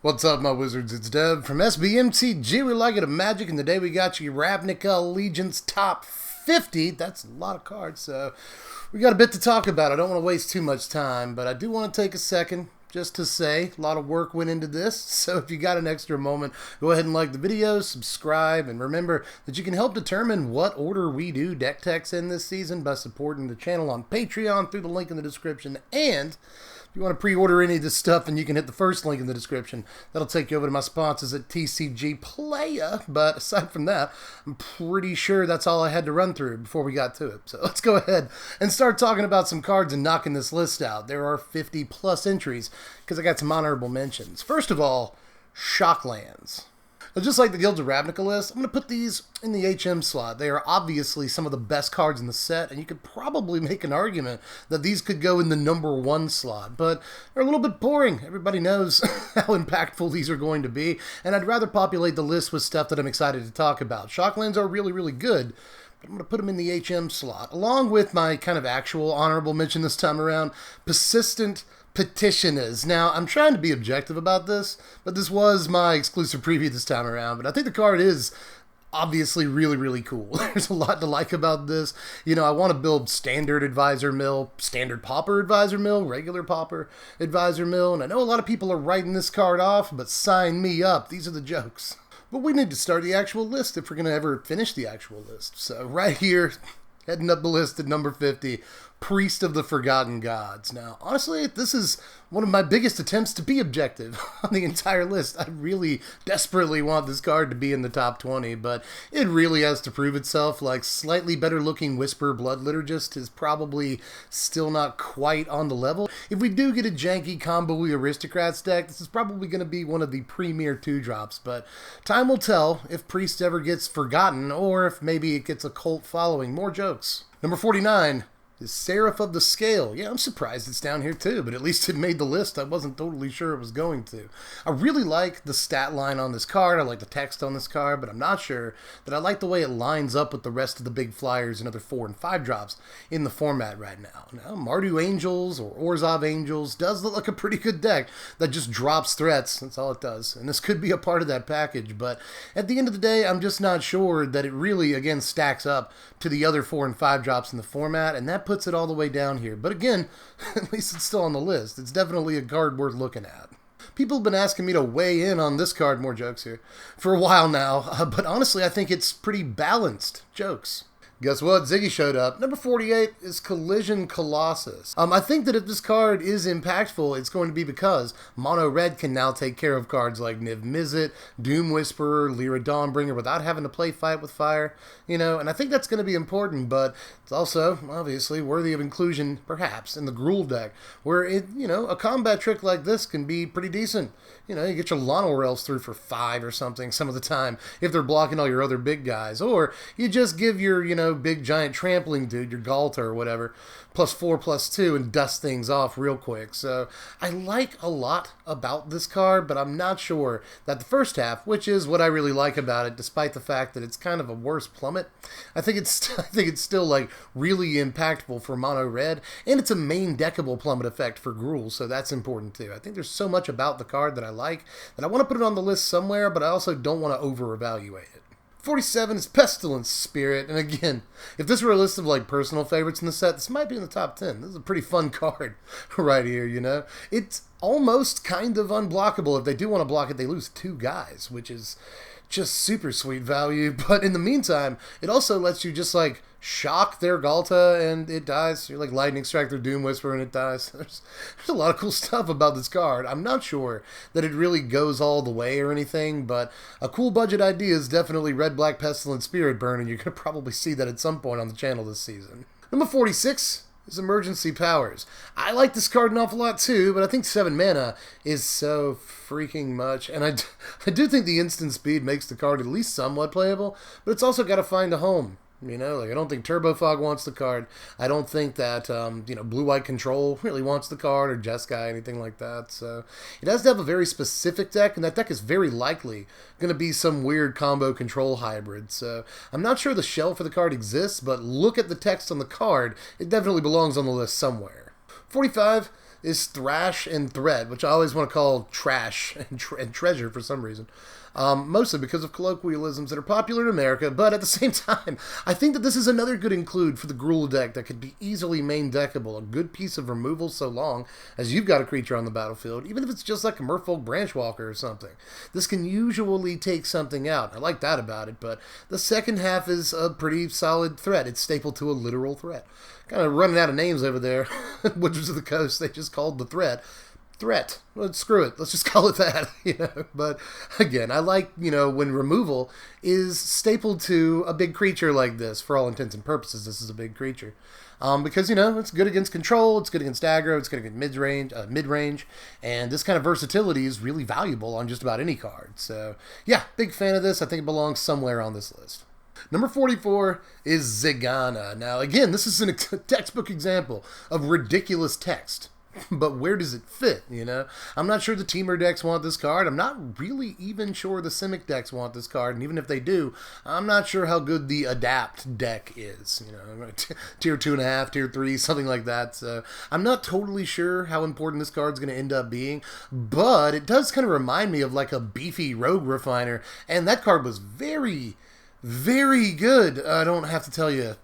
What's up, my wizards? It's Dev from Mtg. We like it a magic, and today we got you Ravnica Allegiance top 50. That's a lot of cards, so we got a bit to talk about. I don't want to waste too much time, but I do want to take a second just to say a lot of work went into this. So if you got an extra moment, go ahead and like the video, subscribe, and remember that you can help determine what order we do deck techs in this season by supporting the channel on Patreon through the link in the description. And if you want to pre-order any of this stuff, then you can hit the first link in the description. That'll take you over to my sponsors at TCG Playa. But aside from that, I'm pretty sure that's all I had to run through before we got to it. So let's go ahead and start talking about some cards and knocking this list out. There are 50 plus entries because I got some honorable mentions. First of all, Shocklands. Now, just like the Guilds of Ravnica list, I'm going to put these in the HM slot. They are obviously some of the best cards in the set, and you could probably make an argument that these could go in the #1 slot, but they're a little bit boring. Everybody knows how impactful these are going to be, and I'd rather populate the list with stuff that I'm excited to talk about. Shocklands are really, really good, but I'm going to put them in the HM slot, along with my kind of actual honorable mention this time around, Persistent Petitioners. Now, I'm trying to be objective about this, but this was my exclusive preview this time around, but I think the card is obviously really, really cool. There's a lot to like about this. You know, I want to build standard advisor mill, standard pauper advisor mill, regular pauper advisor mill, and I know a lot of people are writing this card off, but sign me up. These are the jokes. But we need to start the actual list if we're going to ever finish the actual list. So right here, heading up the list at number 50, Priest of the Forgotten Gods. Now, honestly, this is one of my biggest attempts to be objective on the entire list. I really desperately want this card to be in the top 20, but it really has to prove itself. Like, slightly better looking Whisper Blood Liturgist is probably still not quite on the level. If we do get a janky combo-y Aristocrats deck, this is probably going to be one of the premier 2-drops, but time will tell if Priest ever gets forgotten, or if maybe it gets a cult following. More jokes. Number 49 is Serif of the Scale. Yeah, I'm surprised it's down here too, but at least it made the list. I wasn't totally sure it was going to. I really like the stat line on this card. I like the text on this card, but I'm not sure that I like the way it lines up with the rest of the big flyers and other 4 and 5 drops in the format right now. Now, Mardu Angels or Orzhov Angels does look like a pretty good deck that just drops threats. That's all it does. And this could be a part of that package, but at the end of the day, I'm just not sure that it really, again, stacks up to the other 4 and 5 drops in the format, and that puts it all the way down here. But again, at least it's still on the list. It's definitely a card worth looking at. People have been asking me to weigh in on this card, more jokes here, for a while now, but honestly I think it's pretty balanced jokes. Guess what? Ziggy showed up. Number 48 is Collision Colossus. I think that if this card is impactful, it's going to be because Mono Red can now take care of cards like Niv Mizzet, Doom Whisperer, Lyra Dawnbringer without having to play Fight with Fire, you know, and I think that's going to be important, but it's also, obviously, worthy of inclusion, perhaps, in the Gruul deck, where, a combat trick like this can be pretty decent. You know, you get your Llanowar Elves through for 5 or something some of the time if they're blocking all your other big guys, or you just give your, big giant trampling dude, your Galta or whatever, +4/+2 and dust things off real quick. So I like a lot about this card, but I'm not sure that the first half, which is what I really like about it, despite the fact that it's kind of a worse plummet, I think it's still like really impactful for Mono Red, and it's a main deckable plummet effect for Gruul, so that's important too. I think there's so much about the card that I like that I want to put it on the list somewhere, but I also don't want to over-evaluate it. 47 is Pestilence Spirit, and again, if this were a list of like personal favorites in the set, this might be in the top 10. This is a pretty fun card right here, you know? It's almost kind of unblockable. If they do want to block it, they lose 2 guys, which is just super sweet value, but in the meantime, it also lets you just like shock their Galta and it dies. You're like Lightning Strike their Doom Whisperer and it dies. There's a lot of cool stuff about this card. I'm not sure that it really goes all the way or anything, but a cool budget idea is definitely Red-Black Pestilence Spirit burn, and you're going to probably see that at some point on the channel this season. Number 46 is Emergency Powers. I like this card an awful lot too, but I think 7 mana is so freaking much, and I do think the instant speed makes the card at least somewhat playable, but it's also got to find a home. You know, like I don't think Turbo Fog wants the card. I don't think that, Blue-White Control really wants the card, or Jeskai, anything like that. So it has to have a very specific deck, and that deck is very likely going to be some weird combo control hybrid. So I'm not sure the shell for the card exists, but look at the text on the card. It definitely belongs on the list somewhere. 45 is Thrash and Thread, which I always want to call Trash and Treasure for some reason. Mostly because of colloquialisms that are popular in America, but at the same time, I think that this is another good include for the Gruul deck that could be easily main deckable. A good piece of removal so long as you've got a creature on the battlefield, even if it's just like a Merfolk Branchwalker or something. This can usually take something out. I like that about it, but the second half is a pretty solid threat. It's stapled to a literal threat. Kind of running out of names over there. Wizards of the Coast, they just called the threat. Well, screw it. Let's just call it that, But again, I like, when removal is stapled to a big creature like this. For all intents and purposes, this is a big creature. Because, it's good against control, it's good against aggro, it's good against mid-range, and this kind of versatility is really valuable on just about any card. So, yeah, big fan of this. I think it belongs somewhere on this list. Number 44 is Zigonna. Now, again, this is a textbook example of ridiculous text. But where does it fit, I'm not sure the Teamer decks want this card. I'm not really even sure the Simic decks want this card. And even if they do, I'm not sure how good the Adapt deck is. Tier 2.5, Tier 3, something like that. So I'm not totally sure how important this card's going to end up being. But it does kind of remind me of like a beefy Rogue Refiner. And that card was very good. I don't have to tell you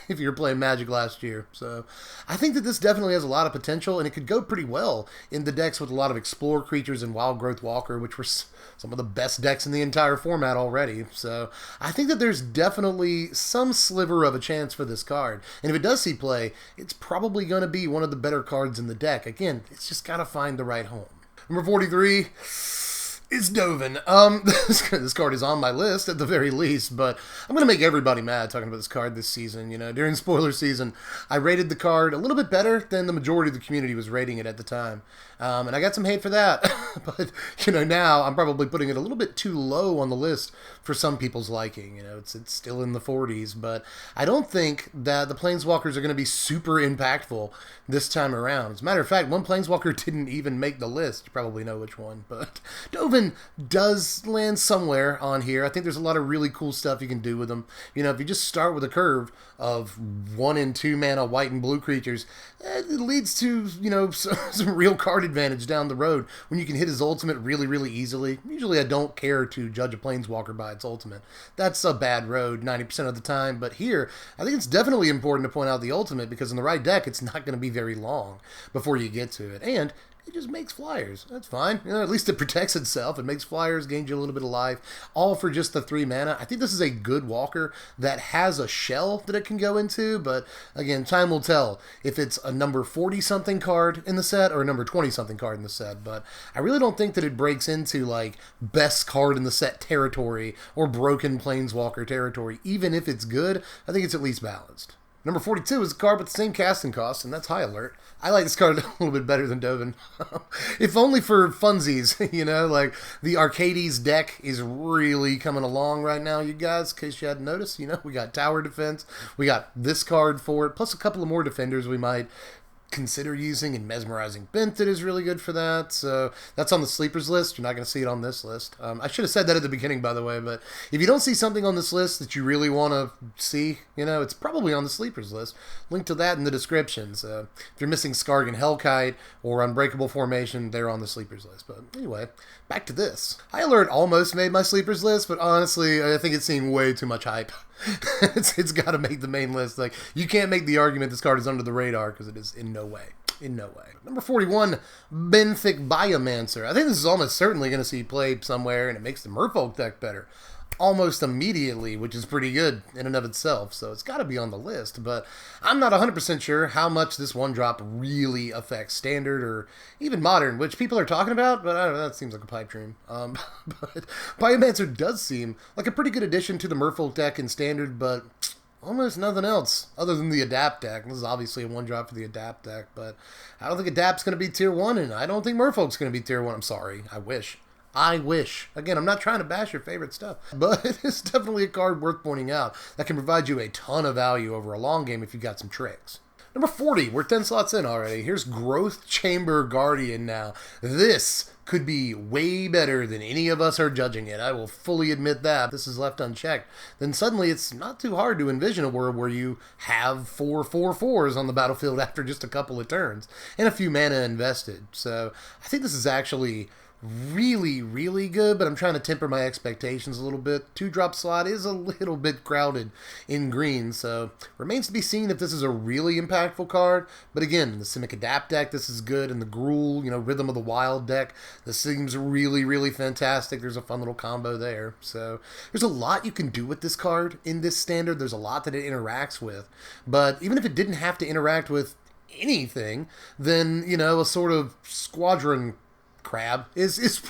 if you were playing Magic last year. So I think that this definitely has a lot of potential, and it could go pretty well in the decks with a lot of Explore creatures and Wild Growth Walker, which were some of the best decks in the entire format already. So I think that there's definitely some sliver of a chance for this card. And if it does see play, it's probably going to be one of the better cards in the deck. Again, it's just got to find the right home. Number 43... is Dovan. This card is on my list at the very least, but I'm going to make everybody mad talking about this card this season. During spoiler season, I rated the card a little bit better than the majority of the community was rating it at the time. And I got some hate for that. But, now I'm probably putting it a little bit too low on the list for some people's liking. It's still in the 40s, but I don't think that the Planeswalkers are going to be super impactful this time around. As a matter of fact, one Planeswalker didn't even make the list. You probably know which one, but Dovan does land somewhere on here. I think there's a lot of really cool stuff you can do with them. If you just start with a curve of 1 and 2 mana white and blue creatures, it leads to, some real card advantage down the road when you can hit his ultimate really, really easily. Usually I don't care to judge a Planeswalker by its ultimate. That's a bad road 90% of the time, but here, I think it's definitely important to point out the ultimate because in the right deck, it's not going to be very long before you get to it. And it just makes flyers. That's fine. At least it protects itself. It makes flyers, gains you a little bit of life, all for just the 3 mana. I think this is a good walker that has a shell that it can go into, but again, time will tell if it's a number 40-something card in the set or a number 20-something card in the set, but I really don't think that it breaks into, like, best card in the set territory or broken Planeswalker territory. Even if it's good, I think it's at least balanced. Number 42 is a card with the same casting cost, and that's High Alert. I like this card a little bit better than Dovan. If only for funsies, like the Arcades deck is really coming along right now, you guys, in case you hadn't noticed. We got Tower Defense, we got this card for it, plus a couple of more defenders we might consider using, and Mesmerizing Bent is really good for that. So that's on the sleepers list. You're not going to see it on this list. I should have said that at the beginning, by the way, but if you don't see something on this list that you really want to see, it's probably on the sleepers list. Link to that in the description. So if you're missing Skargan Hellkite or Unbreakable Formation, they're on the sleepers list. But anyway, back to this. High Alert almost made my sleepers list, but honestly, I think it's seen way too much hype. It's got to make the main list. Like, you can't make the argument this card is under the radar because it is in no way. In no way. Number 41, Benthic Biomancer. I think this is almost certainly going to see play somewhere, and it makes the Merfolk deck better almost immediately, which is pretty good in and of itself, so it's got to be on the list, but I'm not 100% sure how much this one drop really affects Standard or even Modern, which people are talking about, but I don't know, that seems like a pipe dream. But Biomancer does seem like a pretty good addition to the Merfolk deck in Standard, but almost nothing else other than the Adapt deck. This is obviously a one drop for the Adapt deck, but I don't think Adapt's going to be tier 1, and I don't think Merfolk's going to be tier 1. I'm sorry. I wish. Again, I'm not trying to bash your favorite stuff, but it's definitely a card worth pointing out that can provide you a ton of value over a long game if you've got some tricks. Number 40, we're 10 slots in already. Here's Growth Chamber Guardian now. This could be way better than any of us are judging it. I will fully admit that. This is left unchecked. Then suddenly it's not too hard to envision a world where you have 4/4/4s on the battlefield after just a couple of turns and a few mana invested. So I think this is actually really, really good, but I'm trying to temper my expectations a little bit. 2-drop slot is a little bit crowded in green, so remains to be seen if this is a really impactful card. But again, in the Simic Adapt deck, this is good. In the Gruul, Rhythm of the Wild deck, this seems really, really fantastic. There's a fun little combo there. So there's a lot you can do with this card in this standard. There's a lot that it interacts with. But even if it didn't have to interact with anything, then, a sort of squadron crab is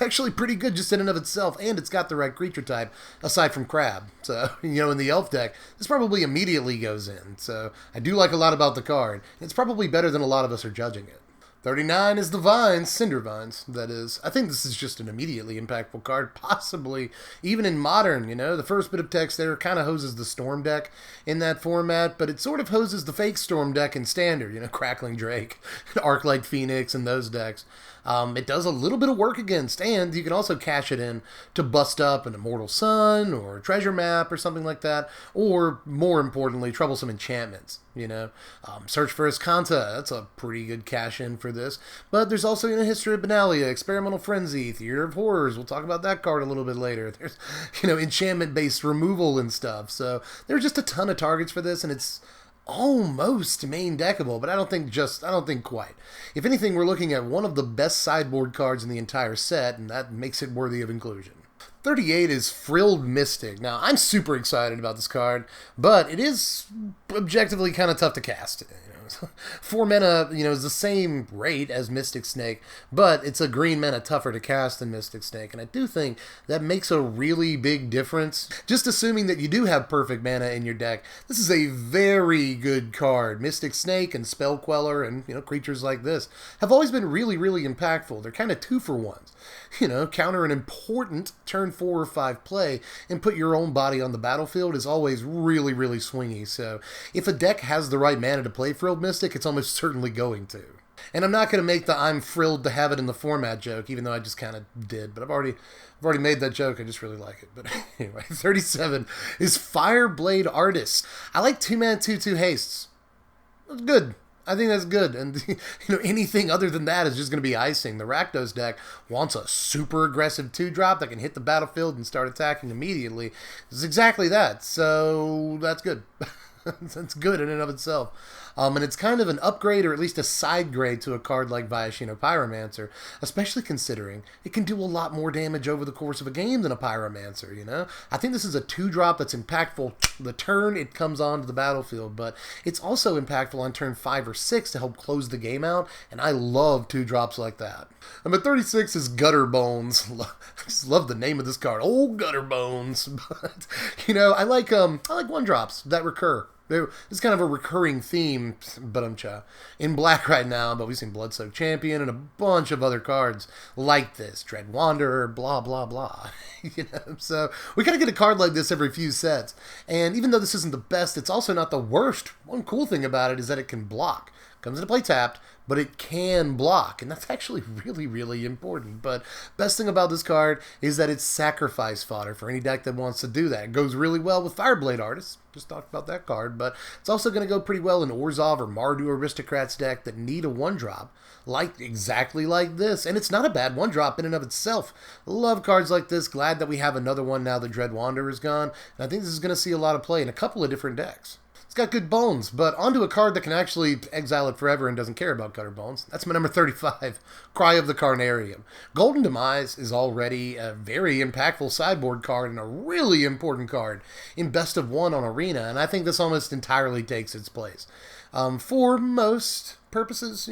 actually pretty good just in and of itself, and it's got the right creature type aside from crab. So, in the elf deck, this probably immediately goes in. So, I do like a lot about the card. It's probably better than a lot of us are judging it. 39 is the Vines, Cinder Vines, that is. I think this is just an immediately impactful card, possibly even in Modern, The first bit of text there kind of hoses the Storm deck in that format, but it sort of hoses the fake Storm deck in Standard, Crackling Drake, Arclight Phoenix, and those decks. It does a little bit of work against, and you can also cash it in to bust up an Immortal Sun or a Treasure Map or something like that, or more importantly, troublesome enchantments. Search for Escanta, that's a pretty good cash in for this. But there's also History of Benalia, Experimental Frenzy, Theater of Horrors. We'll talk about that card a little bit later. There's enchantment-based removal and stuff. So there's just a ton of targets for this, and it's almost main deckable, but I don't think quite. If anything, we're looking at one of the best sideboard cards in the entire set, and that makes it worthy of inclusion. 38 is Frilled Mystic. Now, I'm super excited about this card, but it is objectively kind of tough to cast. 4 mana, is the same rate as Mystic Snake, but it's a green mana tougher to cast than Mystic Snake, and I do think that makes a really big difference. Just assuming that you do have perfect mana in your deck, this is a very good card. Mystic Snake and Spell Queller and, creatures like this have always been really, really impactful. They're kind of 2-for-1s. Counter an important turn 4 or 5 play and put your own body on the battlefield is always really, really swingy. So if a deck has the right mana to play Frilled Mystic, it's almost certainly going to. And I'm not going to make the I'm frilled to have it in the format joke, even though I just kind of did. But I've already made that joke. I just really like it. But anyway, 37 is Fireblade Artist. I like 2-mana 2/2 hastes. That's good. I think that's good, and anything other than that is just going to be icing. The Rakdos deck wants a super aggressive 2-drop that can hit the battlefield and start attacking immediately. It's exactly that, so that's good. That's good in and of itself. And it's kind of an upgrade, or at least a side grade, to a card like Viashino Pyromancer, especially considering it can do a lot more damage over the course of a game than a Pyromancer, I think this is a 2-drop that's impactful the turn it comes onto the battlefield, but it's also impactful on turn 5 or 6 to help close the game out, and I love 2-drops like that. Number 36 is Gutter Bones. I just love the name of this card, Old Gutter Bones. But, I like 1-drops that recur. It's kind of a recurring theme, in black right now, but we've seen Bloodsoaked Champion and a bunch of other cards like this. Dread Wanderer, blah, blah, blah. So we kind of get a card like this every few sets. And even though this isn't the best, it's also not the worst. One cool thing about it is that it can block. Comes into play tapped, but it can block, and that's actually really, really important. But best thing about this card is that it's sacrifice fodder for any deck that wants to do that. It goes really well with Fireblade Artists. Just talked about that card, but it's also going to go pretty well in Orzhov or Mardu Aristocrats deck that need a 1-drop, exactly like this. And it's not a bad 1-drop in and of itself. Love cards like this. Glad that we have another one now that Dread Wanderer is gone. And I think this is going to see a lot of play in a couple of different decks. It's got good bones, but onto a card that can actually exile it forever and doesn't care about Gutter Bones. That's my number 35, Cry of the Carnarium. Golden Demise is already a very impactful sideboard card and a really important card in Best of 1 on Arena, and I think this almost entirely takes its place. For most purposes,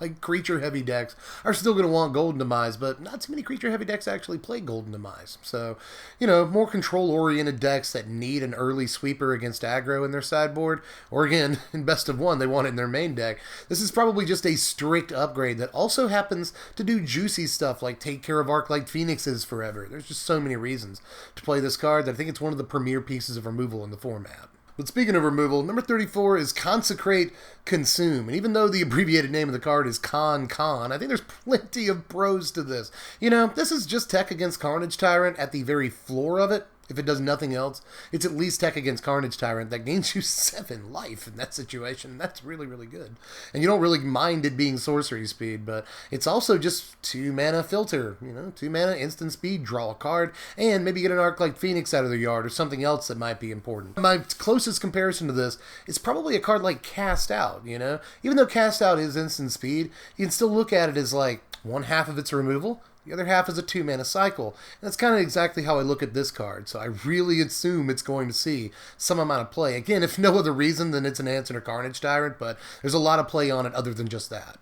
like creature-heavy decks are still going to want Golden Demise, but not too many creature-heavy decks actually play Golden Demise. So, more control-oriented decks that need an early sweeper against aggro in their sideboard, or again, in Best of 1, they want it in their main deck. This is probably just a strict upgrade that also happens to do juicy stuff like take care of Arclight Phoenixes forever. There's just so many reasons to play this card that I think it's one of the premier pieces of removal in the format. But speaking of removal, number 34 is Consecrate Consume. And even though the abbreviated name of the card is Con, I think there's plenty of pros to this. You know, this is just tech against Carnage Tyrant at the very floor of it. If it does nothing else, it's at least tech against Carnage Tyrant that gains you 7 life in that situation. That's really, really good. And you don't really mind it being sorcery speed, but it's also just 2 mana filter. You know, 2 mana, instant speed, draw a card, and maybe get an Arc like Phoenix out of the yard or something else that might be important. My closest comparison to this is probably a card like Cast Out, you know? Even though Cast Out is instant speed, you can still look at it as like 1/2 of its removal. The other half is a 2 mana cycle. And that's kind of exactly how I look at this card. So I really assume it's going to see some amount of play. Again, if no other reason than it's an answer to Carnage Tyrant, but there's a lot of play on it other than just that.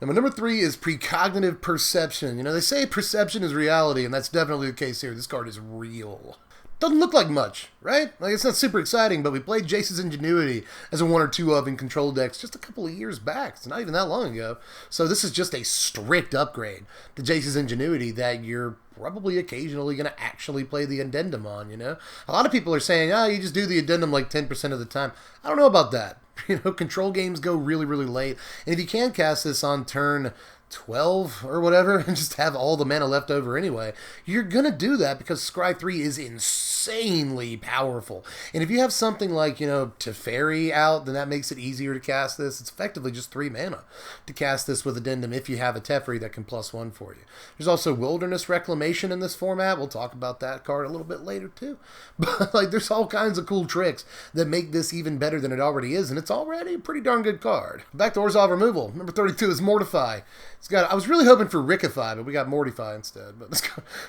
Now, my number 3 is Precognitive Perception. You know, they say perception is reality, and that's definitely the case here. This card is real. Doesn't look like much, right? Like, it's not super exciting, but we played Jace's Ingenuity as a 1 or 2 of in control decks just a couple of years back. It's not even that long ago. So this is just a strict upgrade to Jace's Ingenuity that you're probably occasionally going to actually play the addendum on, you know? A lot of people are saying, oh, you just do the addendum like 10% of the time. I don't know about that. You know, control games go really, really late. And if you can cast this on turn 12 or whatever and just have all the mana left over anyway, you're gonna do that because Scry 3 is insanely powerful. And if you have something like, you know, Teferi out, then that makes it easier to cast this. It's effectively just 3 mana to cast this with Addendum if you have a Teferi that can +1 for you. There's also Wilderness Reclamation in this format. We'll talk about that card a little bit later too. But like, there's all kinds of cool tricks that make this even better than it already is, and it's already a pretty darn good card. Back to Orzhov removal. Number 32 is Mortify. It's got, I was really hoping for Rickify, but we got Mortify instead. But this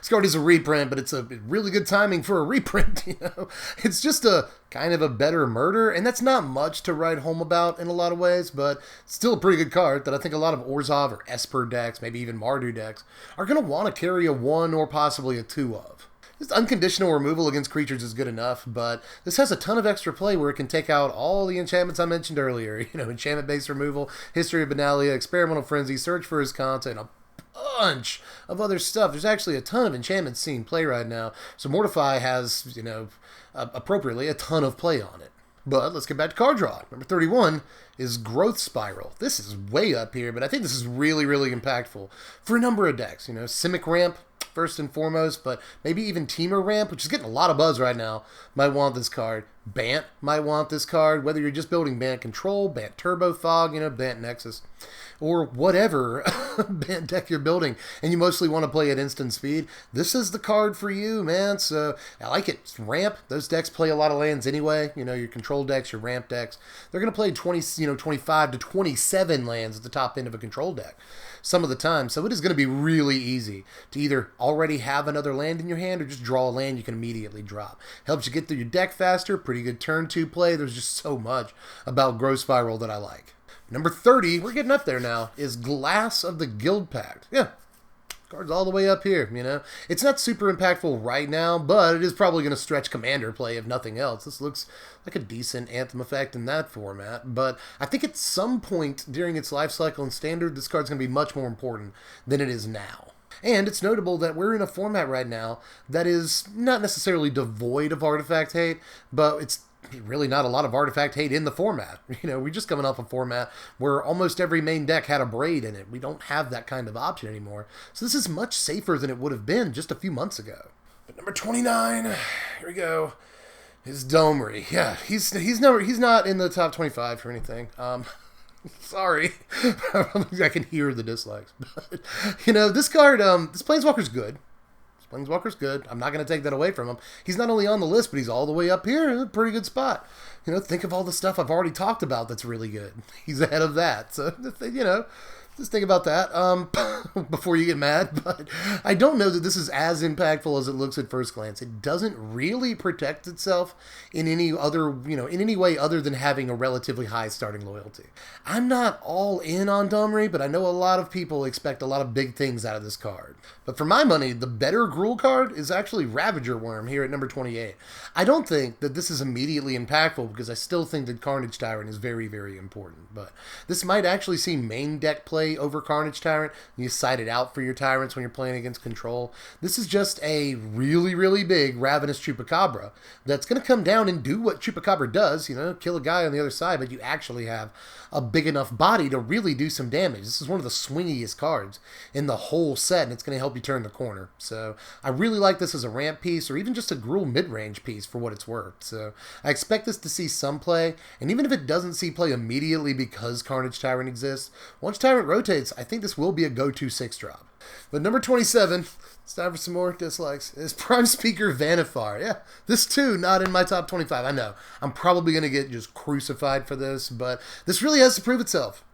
card is a reprint, but it's a really good timing for a reprint, you know? It's just a kind of a better murder, and that's not much to write home about in a lot of ways, but it's still a pretty good card that I think a lot of Orzhov or Esper decks, maybe even Mardu decks, are going to want to carry a 1 or possibly a 2 of. This unconditional removal against creatures is good enough, but this has a ton of extra play where it can take out all the enchantments I mentioned earlier. You know, enchantment-based removal, History of Benalia, Experimental Frenzy, Search for His Content, a bunch of other stuff. There's actually a ton of enchantments seeing play right now, so Mortify has, you know, appropriately, a ton of play on it. But let's get back to card draw. Number 31 is Growth Spiral. This is way up here, but I think this is really, really impactful for a number of decks. You know, Simic Ramp, first and foremost, but maybe even Teamer Ramp, which is getting a lot of buzz right now, might want this card. Bant might want this card, whether you're just building Bant Control, Bant Turbo Fog, you know, Bant Nexus, or whatever Bant deck you're building, and you mostly want to play at instant speed. This is the card for you, man. So I like it. It's ramp. Those decks play a lot of lands anyway. You know, your control decks, your ramp decks. They're going to play 25 to 27 lands at the top end of a control deck some of the time. So it is going to be really easy to either already have another land in your hand or just draw a land you can immediately drop. Helps you get through your deck faster. Pretty good turn 2 play. There's just so much about Growth Spiral that I like. Number 30, we're getting up there now, is Glass of the Guild Pact. Yeah, card's all the way up here, you know. It's not super impactful right now, but it is probably going to stretch Commander play if nothing else. This looks like a decent Anthem effect in that format, but I think at some point during its life cycle in Standard, this card's going to be much more important than it is now. And it's notable that we're in a format right now that is not necessarily devoid of artifact hate, but it's really not a lot of artifact hate in the format. You know, we're just coming off a format where almost every main deck had a Braid in it. We don't have that kind of option anymore. So this is much safer than it would have been just a few months ago. But number 29, here we go, is Domri. Yeah, he's not in the top 25 or anything. Sorry. I can hear the dislikes. But, you know, this card, this Planeswalker's good. Planeswalker's good. I'm not going to take that away from him. He's not only on the list, but he's all the way up here in a pretty good spot. You know, think of all the stuff I've already talked about that's really good. He's ahead of that. So, you know, just think about that before you get mad. But I don't know that this is as impactful as it looks at first glance. It doesn't really protect itself in any other, you know, in any way other than having a relatively high starting loyalty. I'm not all in on Domri, but I know a lot of people expect a lot of big things out of this card. But for my money, the better Gruul card is actually Ravager Worm here at number 28. I don't think that this is immediately impactful because I still think that Carnage Tyrant is very, very important. But this might actually see main deck play play over Carnage Tyrant. You side it out for your Tyrants when you're playing against control. This is just a really, really big Ravenous Chupacabra that's going to come down and do what Chupacabra does, you know, kill a guy on the other side, but you actually have a big enough body to really do some damage. This is one of the swingiest cards in the whole set, and it's going to help you turn the corner. So I really like this as a ramp piece, or even just a Gruul mid-range piece for what it's worth. So I expect this to see some play, and even if it doesn't see play immediately because Carnage Tyrant exists, once Tyrant rotates, I think this will be a go-to 6-drop. But number 27, it's time for some more dislikes, is Prime Speaker Vanafire. Yeah, this too, not in my top 25. I know, I'm probably going to get just crucified for this, but this really has to prove itself.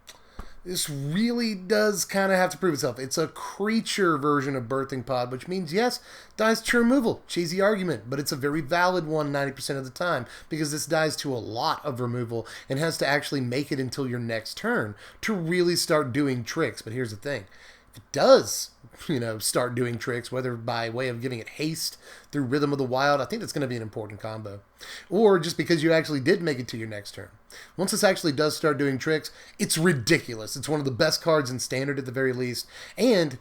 This really does kind of have to prove itself. It's a creature version of Birthing Pod, which means, yes, dies to removal. Cheesy argument, but it's a very valid one 90% of the time, because this dies to a lot of removal and has to actually make it until your next turn to really start doing tricks. But here's the thing. If it does, you know, start doing tricks, whether by way of giving it haste through Rhythm of the Wild, I think that's going to be an important combo. Or just because you actually did make it to your next turn. Once this actually does start doing tricks, it's ridiculous. It's one of the best cards in Standard at the very least. And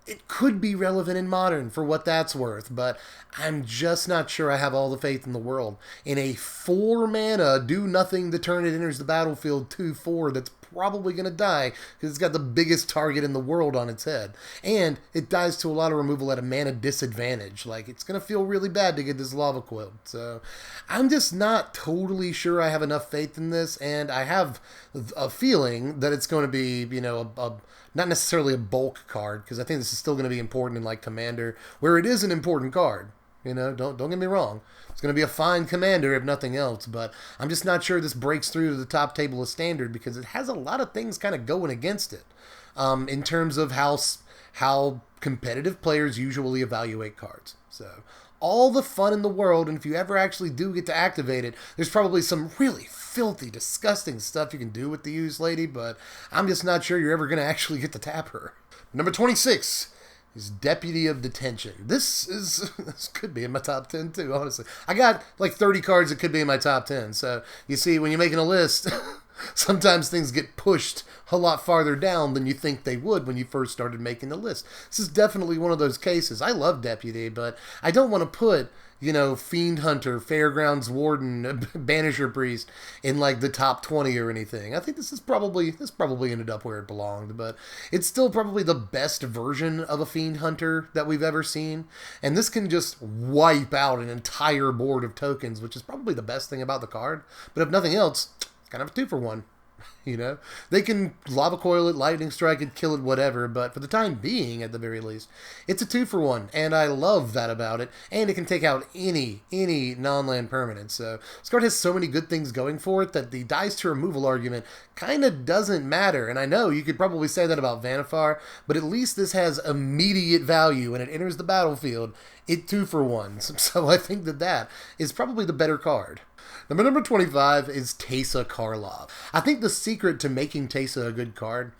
it could be relevant in Modern for what that's worth, but I'm just not sure I have all the faith in the world. In a 4-mana, do nothing the turn it enters the battlefield 2/4 that's probably going to die because it's got the biggest target in the world on its head. And it dies to a lot of removal at a mana disadvantage. Like, it's going to feel really bad to get this Lava Quill. So I'm just not totally sure I have enough faith in this, and I have a feeling that it's going to be, you know, not necessarily a bulk card, because I think this is still going to be important in, like, Commander, where it is an important card. You know, don't get me wrong. It's going to be a fine commander if nothing else, but I'm just not sure this breaks through to the top table of Standard because it has a lot of things kind of going against it in terms of how competitive players usually evaluate cards. So all the fun in the world, and if you ever actually do get to activate it, there's probably some really filthy, disgusting stuff you can do with the used lady, but I'm just not sure you're ever going to actually get to tap her. Number 26. Is Deputy of Detention. This could be in my top 10 too, honestly. I got like 30 cards that could be in my top 10. So you see, when you're making a list, sometimes things get pushed a lot farther down than you think they would when you first started making the list. This is definitely one of those cases. I love Deputy, but I don't want to put, you know, Fiend Hunter, Fairgrounds Warden, Banisher Priest in like the top 20 or anything. I think this probably ended up where it belonged, but it's still probably the best version of a Fiend Hunter that we've ever seen. And this can just wipe out an entire board of tokens, which is probably the best thing about the card. But if nothing else, it's kind of a 2-for-1. You know, they can Lava Coil it, Lightning Strike it, kill it, whatever, but for the time being, at the very least, it's a 2-for-1, and I love that about it, and it can take out any non-land permanent. So this card has so many good things going for it that the dies to removal argument kind of doesn't matter, and I know you could probably say that about Vanafire, but at least this has immediate value when it enters the battlefield. It 2-for-1s, so I think that is probably the better card. Number 25 is Teysa Karlov. I think the secret to making Teysa a good card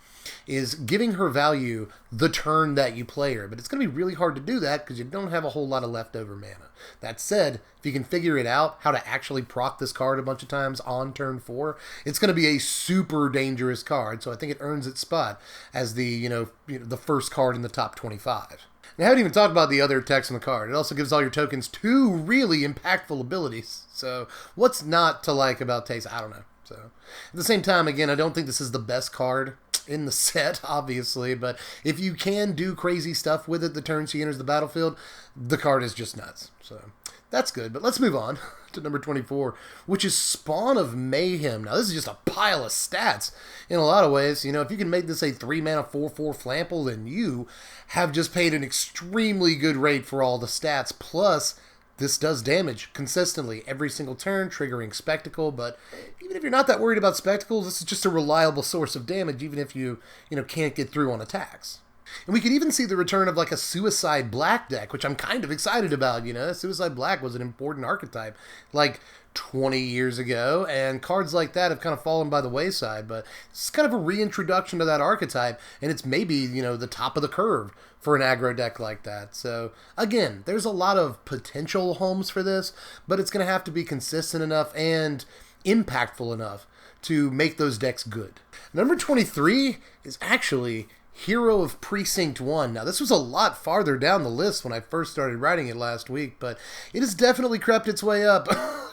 is giving her value the turn that you play her. But it's going to be really hard to do that because you don't have a whole lot of leftover mana. That said, if you can figure it out, how to actually proc this card a bunch of times on turn 4, it's going to be a super dangerous card. So I think it earns its spot as the the first card in the top 25. I haven't even talked about the other text on the card. It also gives all your tokens 2 really impactful abilities. So what's not to like about Teysa? I don't know. So at the same time, again, I don't think this is the best card in the set, obviously. But if you can do crazy stuff with it the turn she enters the battlefield, the card is just nuts. So that's good. But let's move on to number 24, which is Spawn of Mayhem. Now, this is just a pile of stats in a lot of ways. You know, if you can make this a 3-mana 4/4 Flample, then you have just paid an extremely good rate for all the stats. Plus, this does damage consistently every single turn, triggering Spectacle. But even if you're not that worried about Spectacles, this is just a reliable source of damage, even if you can't get through on attacks. And we could even see the return of like a Suicide Black deck, which I'm kind of excited about. Suicide Black was an important archetype like 20 years ago, and cards like that have kind of fallen by the wayside, but it's kind of a reintroduction to that archetype, and it's maybe, the top of the curve for an aggro deck like that. So again, there's a lot of potential homes for this, but it's going to have to be consistent enough and impactful enough to make those decks good. Number 23 is actually Hero of Precinct 1. Now, this was a lot farther down the list when I first started writing it last week, but it has definitely crept its way up,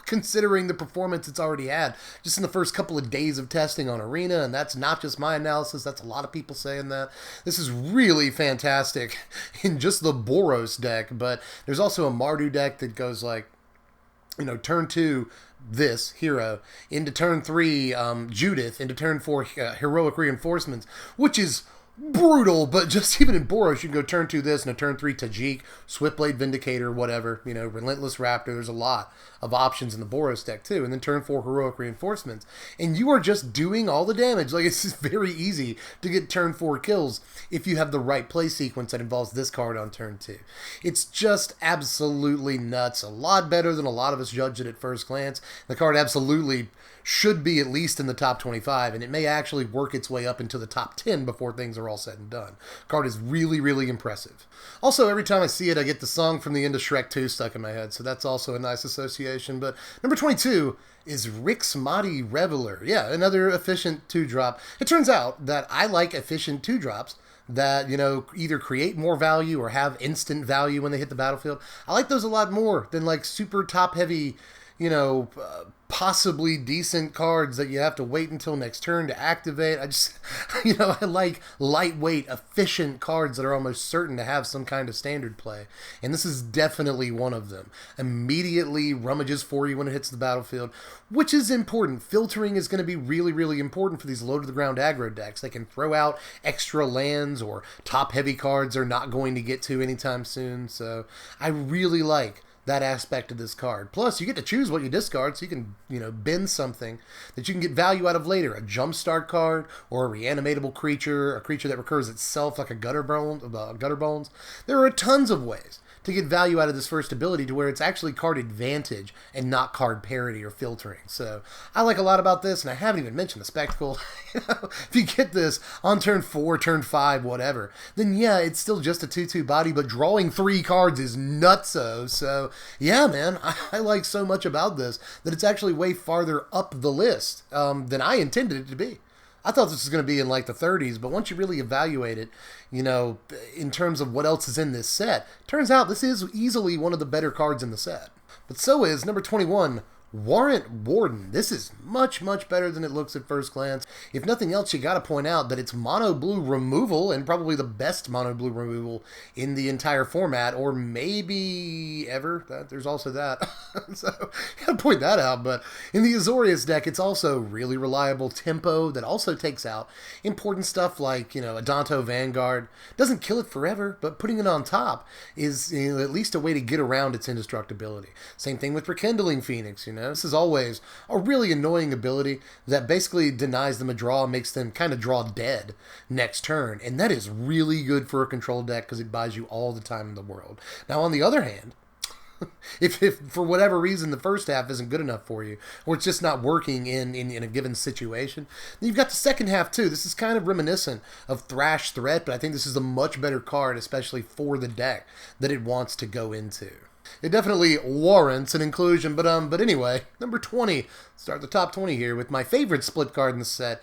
considering the performance it's already had just in the first couple of days of testing on Arena, and that's not just my analysis, that's a lot of people saying that. This is really fantastic in just the Boros deck, but there's also a Mardu deck that goes like, turn 2, this hero, into turn 3, Judith, into turn 4, heroic reinforcements, which is brutal, but just even in Boros, you can go turn 2 this, and a turn 3 Tajik, Swiftblade Vindicator, whatever, Relentless Raptor. There's a lot of options in the Boros deck too, and then turn 4 heroic reinforcements, and you are just doing all the damage. Like, it's just very easy to get turn 4 kills if you have the right play sequence that involves this card on turn 2. It's just absolutely nuts. A lot better than a lot of us judged it at first glance. The card absolutely should be at least in the top 25, and it may actually work its way up into the top 10 before things are all said and done. Card is really, really impressive. Also, every time I see it, I get the song from the end of Shrek 2 stuck in my head, so that's also a nice association. But number 22 is Rixmati Reveler. Yeah, another efficient 2-drop. It turns out that I like efficient 2-drops that, either create more value or have instant value when they hit the battlefield. I like those a lot more than, like, super top-heavy, possibly decent cards that you have to wait until next turn to activate. I just, I like lightweight, efficient cards that are almost certain to have some kind of standard play. And this is definitely one of them. Immediately rummages for you when it hits the battlefield, which is important. Filtering is going to be really, really important for these low-to-the-ground aggro decks. They can throw out extra lands or top-heavy cards they're not going to get to anytime soon. So I really like that aspect of this card. Plus, you get to choose what you discard, so you can, bend something that you can get value out of later. A jumpstart card, or a reanimatable creature, a creature that recurs itself like a gutter bones. There are tons of ways to get value out of this first ability to where it's actually card advantage and not card parity or filtering. So I like a lot about this, and I haven't even mentioned the spectacle. If you get this on turn 4, turn 5, whatever, then yeah, it's still just a 2/2 body, but drawing 3 cards is nutso. So yeah, man, I like so much about this that it's actually way farther up the list than I intended it to be. I thought this was going to be in like the 30s, but once you really evaluate it, in terms of what else is in this set, turns out this is easily one of the better cards in the set. But so is number 21, Warrant Borden. This is much, much better than it looks at first glance. If nothing else, you got to point out that it's mono blue removal, and probably the best mono blue removal in the entire format, or maybe ever. There's also that. So, got to point that out. But in the Azorius deck, it's also really reliable tempo that also takes out important stuff like, Adanto Vanguard. Doesn't kill it forever, but putting it on top is at least a way to get around its indestructibility. Same thing with Rekindling Phoenix, This is always a really annoying ability that basically denies them a draw and makes them kind of draw dead next turn. And that is really good for a control deck because it buys you all the time in the world. Now, on the other hand, if for whatever reason the first half isn't good enough for you, or it's just not working in a given situation, then you've got the second half too. This is kind of reminiscent of Thrash Thread, but I think this is a much better card, especially for the deck that it wants to go into. It definitely warrants an inclusion, but anyway, number 20. Start the top 20 here with my favorite split card in the set,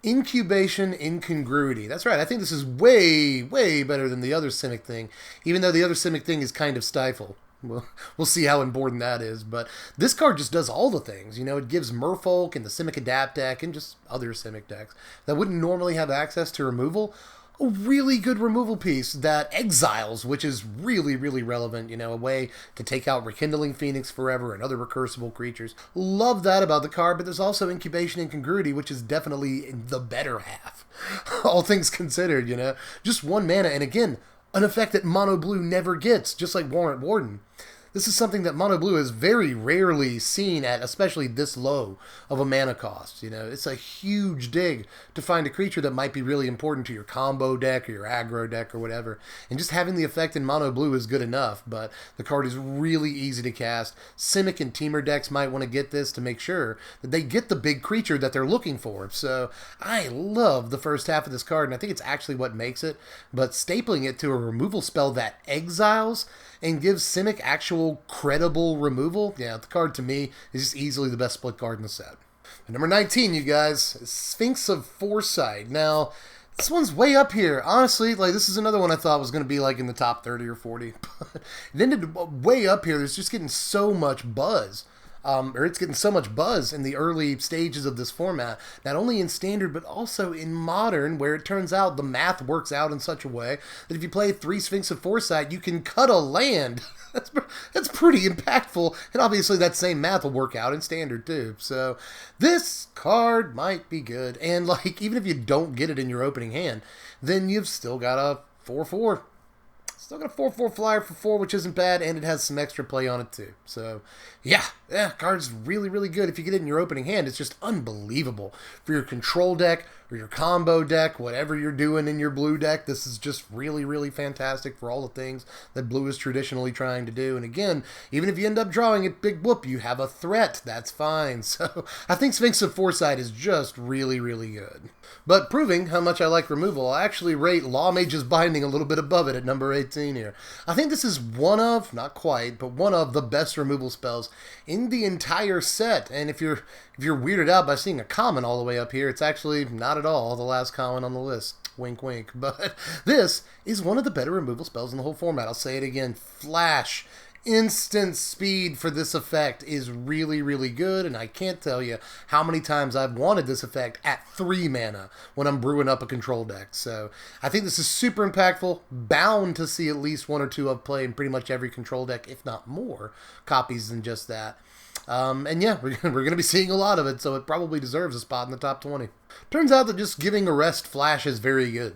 Incubation Incongruity. That's right, I think this is way, way better than the other Simic thing, even though the other Simic thing is kind of stifle. We'll see how important that is, but this card just does all the things. It gives Merfolk and the Simic Adapt deck and just other Simic decks that wouldn't normally have access to removal a really good removal piece that exiles, which is really, really relevant, a way to take out Rekindling Phoenix forever and other recursible creatures. Love that about the card, but there's also Incubation Incongruity, which is definitely the better half. All things considered, Just 1 mana, and again, an effect that Mono Blue never gets, just like Warrant Borden. This is something that Mono Blue is very rarely seen at, especially this low of a mana cost. It's a huge dig to find a creature that might be really important to your combo deck or your aggro deck or whatever. And just having the effect in Mono Blue is good enough, but the card is really easy to cast. Simic and Teamer decks might want to get this to make sure that they get the big creature that they're looking for. So I love the first half of this card, and I think it's actually what makes it. But stapling it to a removal spell that exiles and gives Simic actual actual credible removal, yeah, the card to me is just easily the best split card in the set. And number 19, you guys, is Sphinx of Foresight. Now, this one's way up here. Honestly, like, this is another one I thought was going to be like in the top 30 or 40. But it ended way up here. There's just getting so much buzz. Or it's getting so much buzz in the early stages of this format, not only in Standard, but also in Modern, where it turns out the math works out in such a way that if you play 3 Sphinx of Foresight, you can cut a land. That's pretty impactful, and obviously that same math will work out in Standard too. So this card might be good, and like even if you don't get it in your opening hand, then you've still got a 4/4. Still got a 4/4 flyer for 4, which isn't bad, and it has some extra play on it too. So, yeah, card's really, really good. If you get it in your opening hand, it's just unbelievable. For your control deck or your combo deck, whatever you're doing in your blue deck, this is just really, really fantastic for all the things that blue is traditionally trying to do. And again, even if you end up drawing it big whoop, you have a threat. That's fine. So, I think Sphinx of Foresight is just really, really good. But proving how much I like removal, I actually rate Law Mage's Binding a little bit above it at number 18 here. I think this is one of, not quite, but one of the best removal spells in the entire set. And if you're weirded out by seeing a common all the way up here, it's actually not at all the last common on the list. Wink, wink. But this is one of the better removal spells in the whole format. I'll say it again. Flash. Instant speed for this effect is really, really good, and I can't tell you how many times I've wanted this effect at 3 mana when I'm brewing up a control deck. So I think this is super impactful, bound to see at least 1 or 2 of play in pretty much every control deck, if not more copies than just that. And yeah, we're going to be seeing a lot of it, so it probably deserves a spot in the top 20. Turns out that just giving Arrest Flash is very good.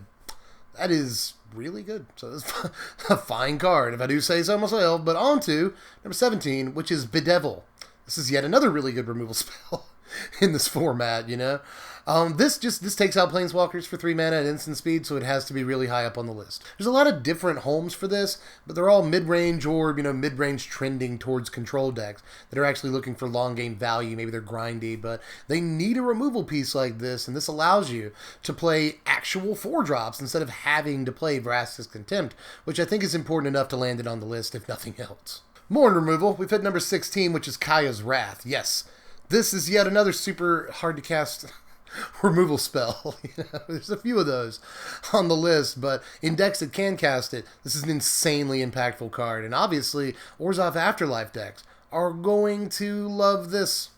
That is really good. So this is a fine card, if I do say so myself. But on to number 17, which is Bedevil. This is yet another really good removal spell in this format, you know. This takes out Planeswalkers for 3 mana at instant speed, so it has to be really high up on the list. There's a lot of different homes for this, but they're all mid-range or, mid-range trending towards control decks that are actually looking for long game value. Maybe they're grindy, but they need a removal piece like this, and this allows you to play actual 4-drops instead of having to play Vraska's Contempt, which I think is important enough to land it on the list, if nothing else. More in removal, we've hit number 16, which is Kaya's Wrath. Yes, this is yet another super hard to cast removal spell. There's a few of those on the list, but in decks that can cast it, this is an insanely impactful card. And obviously, Orzhov Afterlife decks are going to love this.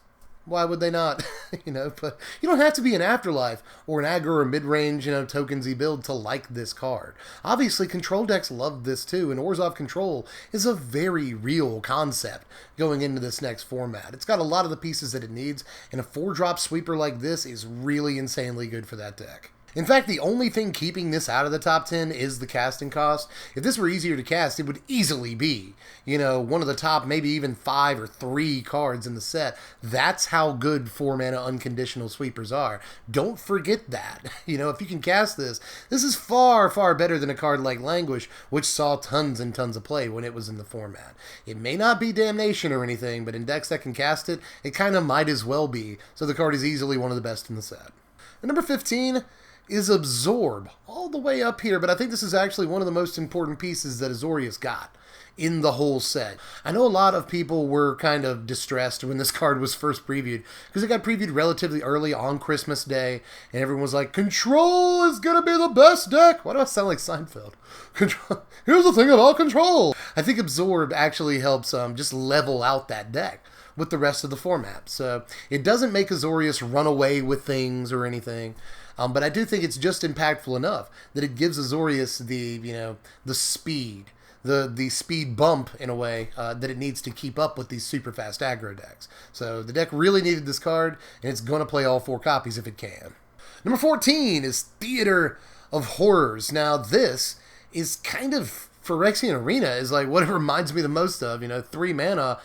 Why would they not? But you don't have to be an Afterlife or an aggro or mid-range, tokensy build to like this card. Obviously, control decks love this too, and Orzhov Control is a very real concept going into this next format. It's got a lot of the pieces that it needs, and a 4-drop sweeper like this is really insanely good for that deck. In fact, the only thing keeping this out of the top 10 is the casting cost. If this were easier to cast, it would easily be, one of the top maybe even 5 or 3 cards in the set. That's how good 4-mana unconditional sweepers are. Don't forget that. If you can cast this, this is far, far better than a card like Languish, which saw tons and tons of play when it was in the format. It may not be Damnation or anything, but in decks that can cast it, it kind of might as well be. So the card is easily one of the best in the set. And number 15... is Absorb, all the way up here, but I think this is actually one of the most important pieces that Azorius got in the whole set. I know a lot of people were kind of distressed when this card was first previewed, because it got previewed relatively early on Christmas Day, and everyone was like, Control is going to be the best deck! Why do I sound like Seinfeld? Control. Here's the thing about Control! I think Absorb actually helps just level out that deck with the rest of the format. So it doesn't make Azorius run away with things or anything. But I do think it's just impactful enough that it gives Azorius the speed, the speed bump in a way that it needs to keep up with these super fast aggro decks. So the deck really needed this card, and it's going to play all 4 copies if it can. Number 14 is Theater of Horrors. Now this is kind of, Phyrexian Arena is like what it reminds me the most of. 3 mana.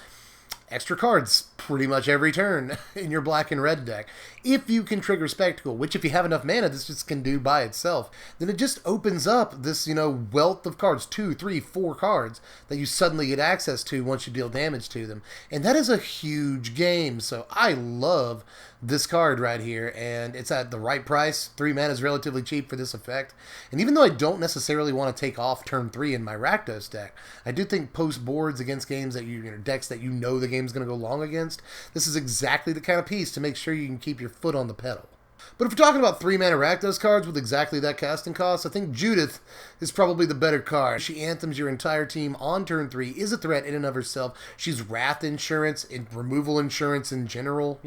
extra cards pretty much every turn in your black and red deck. If you can trigger Spectacle, which if you have enough mana, this just can do by itself, then it just opens up this, wealth of cards, 2, 3, 4 cards that you suddenly get access to once you deal damage to them. And that is a huge game, so I love this card right here, and it's at the right price. 3 mana is relatively cheap for this effect. And even though I don't necessarily want to take off turn 3 in my Rakdos deck, I do think post boards against games that decks that the game's going to go long against, this is exactly the kind of piece to make sure you can keep your foot on the pedal. But if we're talking about 3 mana Rakdos cards with exactly that casting cost, I think Judith is probably the better card. She anthems your entire team on turn 3, is a threat in and of herself. She's wrath insurance and removal insurance in general,